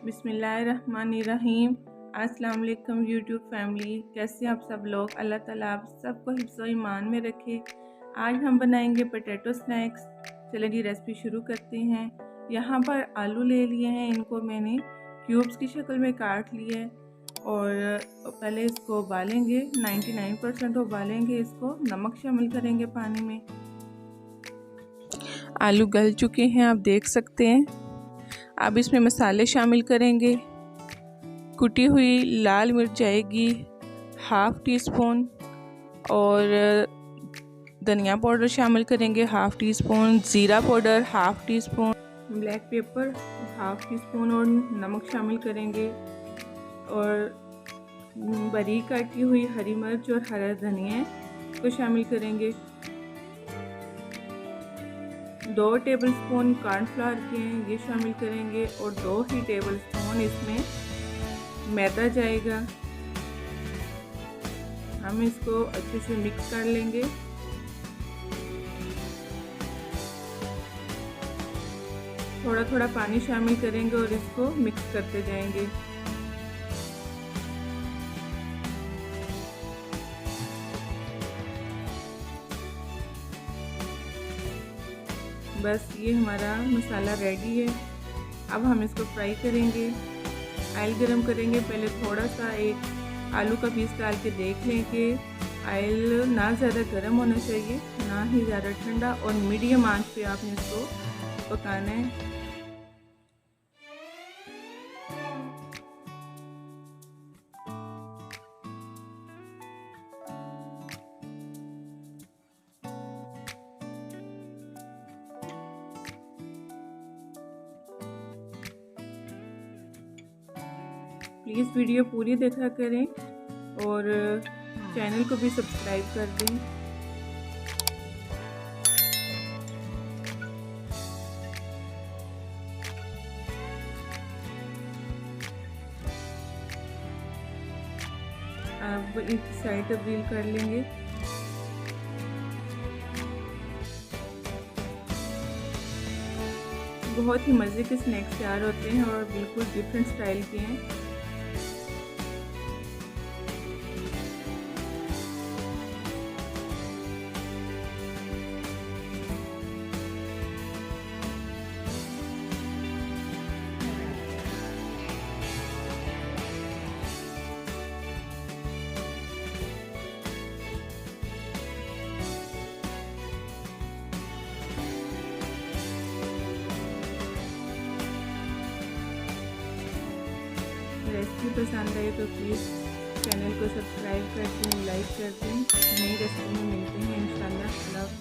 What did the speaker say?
बिस्मिल्लाहिर्रहमानिर्रहीम। अस्सलाम वालेकुम यूट्यूब फैमिली, कैसे आप सब लोग। अल्लाह ताला आप सबको हिफ्ज़ व ईमान में रखे। आज हम बनाएंगे पोटैटो स्नैक्स। चलिए जी रेसिपी शुरू करते हैं। यहाँ पर आलू ले लिए हैं, इनको मैंने क्यूब्स की शक्ल में काट लिया है और पहले इसको उबालेंगे। 99% उबालेंगे इसको, नमक शामिल करेंगे पानी में। आलू गल चुके हैं, आप देख सकते हैं। अब इसमें मसाले शामिल करेंगे। कुटी हुई लाल मिर्च जाएगी हाफ़ टी स्पून और धनिया पाउडर शामिल करेंगे हाफ़ टी स्पून, ज़ीरा powder half tea spoon, black pepper half tea spoon और नमक शामिल करेंगे और बारीक काटी हुई हरी मिर्च और हरा धनिया को शामिल करेंगे। 2 टेबलस्पून कॉर्नफ्लावर के हैं, ये शामिल करेंगे और 2 ही टेबलस्पून इसमें मैदा जाएगा। हम इसको अच्छे से मिक्स कर लेंगे। थोड़ा थोड़ा पानी शामिल करेंगे और इसको मिक्स करते जाएंगे। बस ये हमारा मसाला रेडी है। अब हम इसको फ्राई करेंगे। ऑयल गरम करेंगे। पहले थोड़ा सा एक आलू का पीस डाल के देख लें कि ऑयल ना ज़्यादा गर्म होना चाहिए ना ही ज़्यादा ठंडा, और मीडियम आंच पे आपने इसको पकाना है। प्लीज़ वीडियो पूरी देखा करें और चैनल को भी सब्सक्राइब कर दें। अब एक साइड तब्दील कर लेंगे। बहुत ही मज़े के स्नैक्स तैयार होते हैं और बिल्कुल डिफरेंट स्टाइल के हैं। रेसिपी पसंद आए तो प्लीज़ चैनल को सब्सक्राइब कर दें, लाइक कर दें। नई रेसिपी में मिलते हैं इंशाल्लाह।